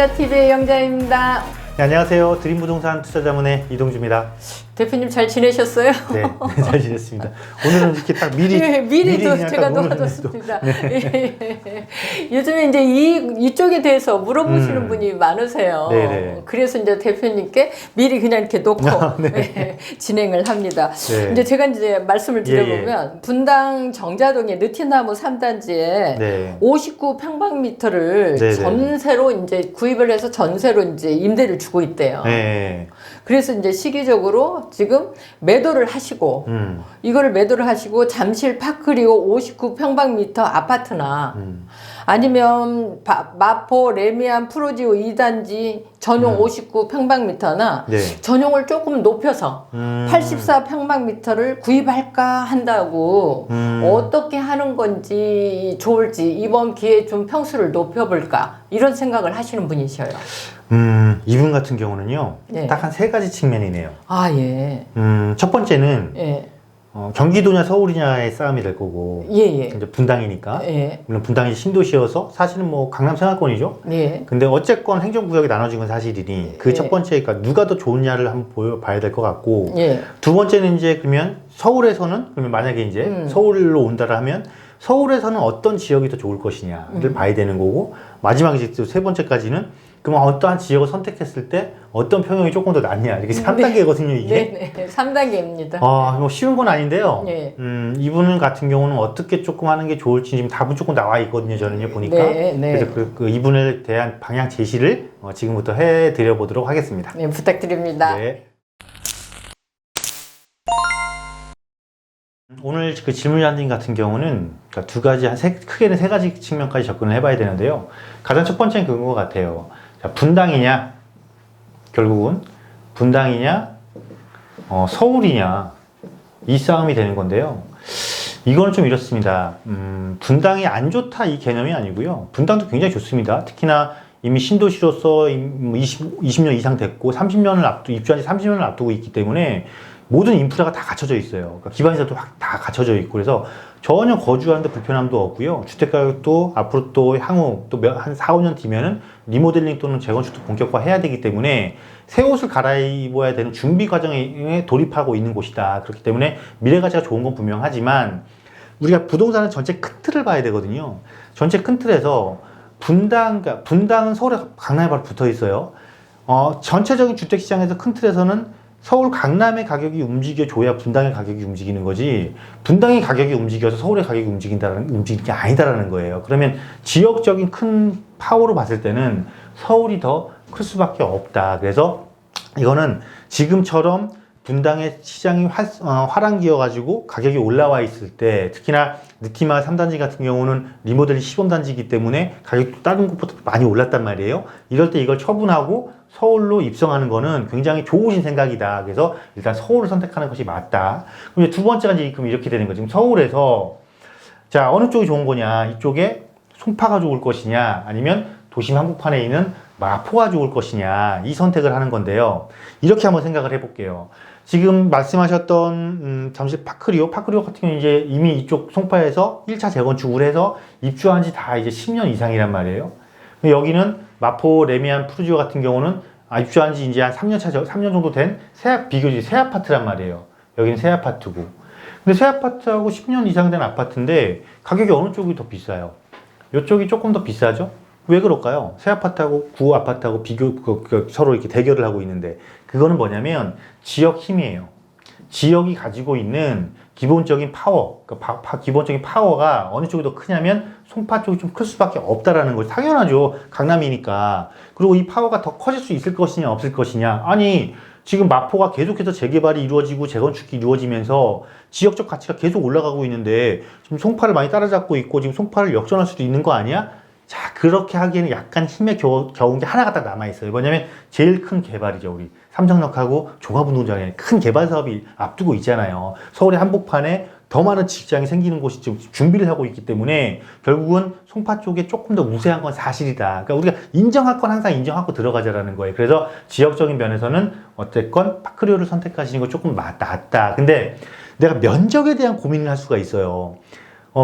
투자TV의 영자입니다. 네, 안녕하세요. 드림부동산 투자자문의 이동주입니다. 대표님 잘 지내셨어요? 네, 잘 지냈습니다. 오늘은 이렇게 딱 미리 예, 미리 또 그냥 제가 딱 오늘은 도와줬습니다. 또, 네. 예. 요즘에 이제 이쪽에 대해서 물어보시는 분이 많으세요. 네네. 그래서 이제 대표님께 미리 그냥 이렇게 놓고 네. 예, 진행을 합니다. 네. 이제 제가 이제 말씀을 드려보면 예. 분당 정자동의 느티나무 3단지에 네. 59평방미터를 네네. 전세로 이제 구입을 해서 전세로 이제 임대를 주고 있대요. 네. 그래서 이제 시기적으로 지금 매도를 하시고 이거를 매도를 하시고 잠실 파크리오 59평방미터 아파트나 아니면 마포 레미안 프로지오 2단지 전용 59평방미터나 네. 전용을 조금 높여서 84평방미터를 구입할까 한다고 어떻게 하는 건지 좋을지 이번 기회에 좀 평수를 높여볼까 이런 생각을 하시는 분이셔요. 이분 같은 경우는요, 네. 딱 한 세 가지 측면이네요. 아, 예. 첫 번째는 예. 경기도냐 서울이냐의 싸움이 될 거고, 예, 예. 이제 분당이니까. 예. 물론 분당이 신도시여서 사실은 뭐 강남 생활권이죠. 예. 근데 어쨌건 행정구역이 나눠진 건 사실이니 그 예. 첫 번째가 누가 더 좋으냐를 한번 봐야 될 것 같고, 예. 두 번째는 이제 그러면 서울에서는 그러면 만약에 이제 서울로 온다라 하면 서울에서는 어떤 지역이 더 좋을 것이냐를 봐야 되는 거고, 마지막에 이제 세 번째까지는 그럼 어떠한 지역을 선택했을 때 어떤 평형이 조금 더 낫냐, 이렇게 3단계거든요 이게. 네, 3단계입니다. 뭐 쉬운 건 아닌데요. 예. 이분 같은 경우는 어떻게 조금 하는 게 좋을지 지금 답은 조금 나와 있거든요, 저는요 보니까. 네, 네. 그래서 그 이분에 대한 방향 제시를 지금부터 해드려 보도록 하겠습니다. 네, 부탁드립니다. 네. 오늘 그 질문자님 같은 경우는 그러니까 두 가지, 크게는 세 가지 측면까지 접근을 해봐야 되는데요. 가장 첫 번째는 그런 것 같아요. 자, 분당이냐, 결국은 분당이냐, 서울이냐, 이 싸움이 되는 건데요. 이거는 좀 이렇습니다. 분당이 안 좋다 이 개념이 아니고요. 분당도 굉장히 좋습니다. 특히나 이미 신도시로서 20년 이상 됐고 30년을 입주한 지 30년을 앞두고 있기 때문에 모든 인프라가 다 갖춰져 있어요. 그러니까 기반시설도 다 갖춰져 있고 그래서 전혀 거주하는데 불편함도 없고요. 주택가격도 앞으로 또 향후 또 한 4, 5년 뒤면은 리모델링 또는 재건축도 본격화해야 되기 때문에 새 옷을 갈아입어야 되는 준비 과정에 돌입하고 있는 곳이다. 그렇기 때문에 미래 가치가 좋은 건 분명하지만 우리가 부동산은 전체 큰 틀을 봐야 되거든요. 전체 큰 틀에서 분당은 서울에 강남에 바로 붙어 있어요. 전체적인 주택시장에서 큰 틀에서는 서울 강남의 가격이 움직여줘야 분당의 가격이 움직이는 거지, 분당의 가격이 움직여서 서울의 가격이 움직이는 게 아니다라는 거예요. 그러면 지역적인 큰 파워로 봤을 때는 서울이 더 클 수밖에 없다. 그래서 이거는 지금처럼 분당의 시장이 화랑기여가지고 가격이 올라와 있을 때, 특히나 느티마 3단지 같은 경우는 리모델링 시범단지이기 때문에 가격도 다른 곳보다 많이 올랐단 말이에요. 이럴 때 이걸 처분하고 서울로 입성하는 거는 굉장히 좋으신 생각이다. 그래서 일단 서울을 선택하는 것이 맞다. 그럼 두 번째가 이제 그럼 이렇게 되는 거죠. 지금 서울에서 자, 어느 쪽이 좋은 거냐? 이쪽에 송파가 좋을 것이냐? 아니면 도심 한복판에 있는 마포가 좋을 것이냐? 이 선택을 하는 건데요. 이렇게 한번 생각을 해볼게요. 지금 말씀하셨던 잠실 파크리오 같은 경우는 이제 이미 이쪽 송파에서 1차 재건축을 해서 입주한 지 다 이제 10년 이상이란 말이에요. 여기는 마포 레미안 프루지오 같은 경우는 입주한 지 이제 한 3년 정도 된 비교적 새 아파트란 말이에요. 여기는 새 아파트고. 근데 새 아파트하고 10년 이상 된 아파트인데 가격이 어느 쪽이 더 비싸요? 이쪽이 조금 더 비싸죠? 왜 그럴까요? 새 아파트하고 구 아파트하고 서로 이렇게 대결을 하고 있는데, 그거는 뭐냐면 지역 힘이에요. 지역이 가지고 있는 기본적인 파워, 그러니까 기본적인 파워가 어느 쪽이 더 크냐면 송파 쪽이 좀 클 수밖에 없다라는 거죠. 당연하죠. 강남이니까. 그리고 이 파워가 더 커질 수 있을 것이냐 없을 것이냐. 아니, 지금 마포가 계속해서 재개발이 이루어지고 재건축이 이루어지면서 지역적 가치가 계속 올라가고 있는데 지금 송파를 많이 따라잡고 있고 지금 송파를 역전할 수도 있는 거 아니야? 자, 그렇게 하기에는 약간 힘에 겨운 게 하나가 딱 남아있어요. 뭐냐면 제일 큰 개발이죠. 우리 삼성역하고 종합운동장에 큰 개발 사업이 앞두고 있잖아요. 서울의 한복판에 더 많은 직장이 생기는 곳이 지금 준비를 하고 있기 때문에 결국은 송파 쪽에 조금 더 우세한 건 사실이다. 그러니까 우리가 인정할 건 항상 인정하고 들어가자라는 거예요. 그래서 지역적인 면에서는 어쨌건 파크리오를 선택하시는 거 조금 낫다. 근데 내가 면적에 대한 고민을 할 수가 있어요.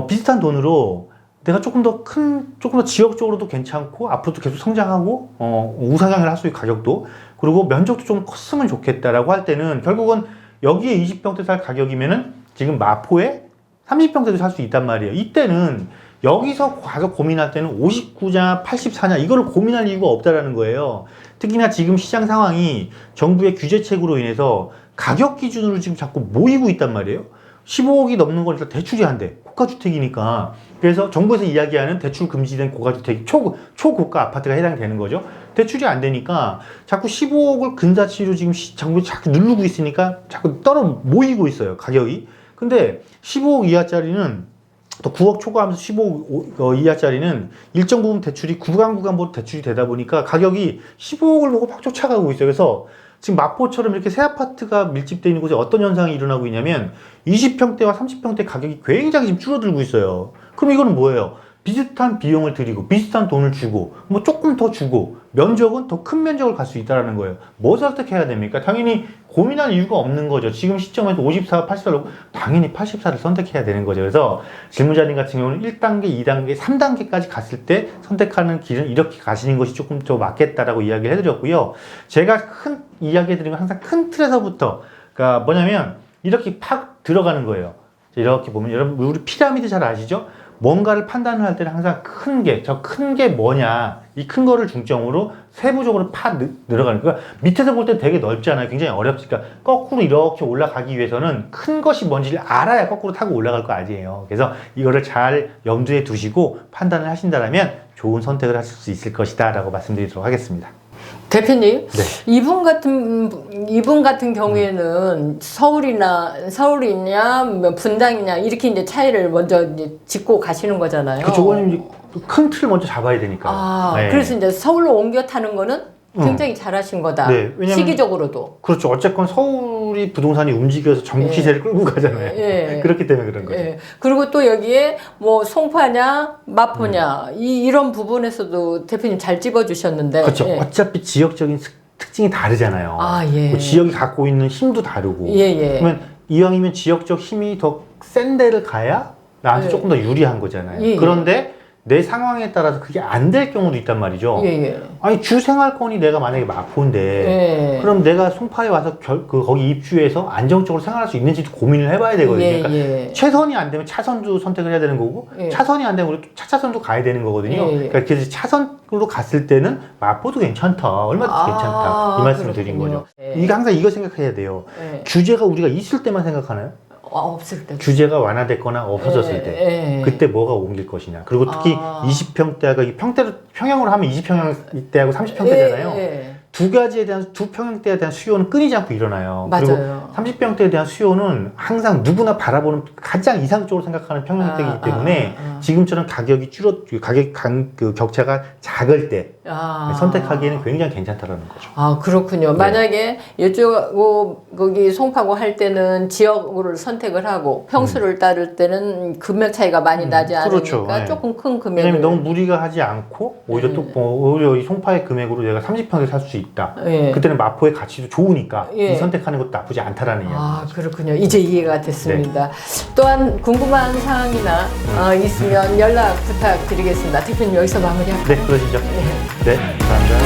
비슷한 돈으로 내가 조금 더 지역적으로도 괜찮고 앞으로도 계속 성장하고 우상향을 할 수 있는 가격도, 그리고 면적도 좀 컸으면 좋겠다라고 할 때는 결국은 여기에 20평대 살 가격이면은 지금 마포에 30평대도 살 수 있단 말이에요. 이때는 여기서 가서 고민할 때는 59냐 84냐 이거를 고민할 이유가 없다라는 거예요. 특히나 지금 시장 상황이 정부의 규제책으로 인해서 가격 기준으로 지금 자꾸 모이고 있단 말이에요. 15억이 넘는 걸 일단 대출이 안 돼. 고가주택이니까. 그래서 정부에서 이야기하는 대출 금지된 고가주택, 초고가 아파트가 해당되는 거죠. 대출이 안 되니까 자꾸 15억을 근사치로 지금 정부가 자꾸 누르고 있으니까 자꾸 모이고 있어요. 가격이. 근데 15억 이하짜리는 또 9억 초과하면서 15억 이하짜리는 일정 부분 대출이 구간으로 대출이 되다 보니까 가격이 15억을 보고 막 쫓아가고 있어요. 그래서 지금 마포처럼 이렇게 새 아파트가 밀집되어 있는 곳에 어떤 현상이 일어나고 있냐면 20평대와 30평대 가격이 굉장히 지금 줄어들고 있어요. 그럼 이거는 뭐예요? 비슷한 비용을 들이고 비슷한 돈을 주고 뭐 조금 더 주고 면적은 더 큰 면적을 갈 수 있다는 거예요. 뭐 선택해야 됩니까? 당연히 고민할 이유가 없는 거죠. 지금 시점에서 54, 84로 당연히 84를 선택해야 되는 거죠. 그래서 질문자님 같은 경우는 1단계, 2단계, 3단계까지 갔을 때 선택하는 길은 이렇게 가시는 것이 조금 더 맞겠다라고 이야기를 해드렸고요. 제가 이야기해드리면 항상 큰 틀에서부터, 그러니까 뭐냐면 이렇게 팍 들어가는 거예요. 이렇게 보면 여러분 우리 피라미드 잘 아시죠? 뭔가를 판단을 할 때는 항상 큰 게 뭐냐, 이 큰 거를 중점으로 세부적으로 팍 늘어가는 거야. 밑에서 볼 때 되게 넓잖아요. 굉장히 어렵지니까 거꾸로 이렇게 올라가기 위해서는 큰 것이 뭔지를 알아야 거꾸로 타고 올라갈 거 아니에요. 그래서 이거를 잘 염두에 두시고 판단을 하신다면 좋은 선택을 하실 수 있을 것이다 라고 말씀드리도록 하겠습니다. 대표님, 네. 이분 같은 경우에는 서울이냐, 뭐 분당이냐 이렇게 이제 차이를 먼저 이제 짚고 가시는 거잖아요. 그 저거는 큰 틀을 먼저 잡아야 되니까. 아, 네. 그래서 이제 서울로 옮겨 타는 거는 굉장히 잘하신 거다. 네, 왜냐면 시기적으로도. 그렇죠. 어쨌건 서울이 부동산이 움직여서 전국 시세를 끌고 가잖아요. 예. 그렇기 때문에 그런 거죠. 예. 그리고 또 여기에 뭐 송파냐, 마포냐 이런 부분에서도 대표님 잘 찝어주셨는데. 그렇죠. 예. 어차피 지역적인 특징이 다르잖아요. 아, 예. 그 지역이 갖고 있는 힘도 다르고. 예. 그러면 이왕이면 지역적 힘이 더 센 데를 가야 나한테 예. 조금 더 유리한 거잖아요. 예. 그런데 내 상황에 따라서 그게 안 될 경우도 있단 말이죠. 예. 아니 주 생활권이 내가 만약에 마포인데 예. 그럼 내가 송파에 와서 거기 입주해서 안정적으로 생활할 수 있는지도 고민을 해봐야 되거든요. 예. 그러니까 최선이 안 되면 차선도 선택을 해야 되는 거고 예. 차선이 안 되면 우리 또 차선도 가야 되는 거거든요. 예. 그러니까 그래서 차선으로 갔을 때는 마포도 괜찮다, 얼마든지 괜찮다 이 말씀을 드린 거죠. 예. 이게 항상 이거 생각해야 돼요. 예. 규제가 우리가 있을 때만 생각하나요? 없을 때. 규제가 완화됐거나 없어졌을 때 그때 뭐가 옮길 것이냐. 그리고 특히 20평대가 평형으로 하면 20평대하고 30평대잖아요. 두 평형대에 대한 수요는 끊이지 않고 일어나요. 맞아요. 그리고 30평대에 대한 수요는 항상 누구나 바라보는 가장 이상적으로 생각하는 평형대이기 때문에 지금처럼 가격이 그 격차가 작을 때 선택하기에는 굉장히 괜찮다라는 거죠. 아, 그렇군요. 네. 만약에 이쪽 거기 송파구 할 때는 지역을 선택을 하고 평수를 따를 때는 금액 차이가 많이 나지 않으니까 그렇죠. 네. 조금 큰 금액을. 왜냐면 너무 무리가 하지 않고 오히려 오히려 이 송파의 금액으로 내가 30평에 살 수 있다. 그때는 마포의 가치도 좋으니까 이 선택하는 것도 나쁘지 않다라는 이야기. 아, 그렇군요. 이제 이해가 됐습니다. 또한 궁금한 사항이나 있으면 연락 부탁드리겠습니다. 대표님 여기서 마무리할까요? 네, 그러시죠. 네, 감사합니다.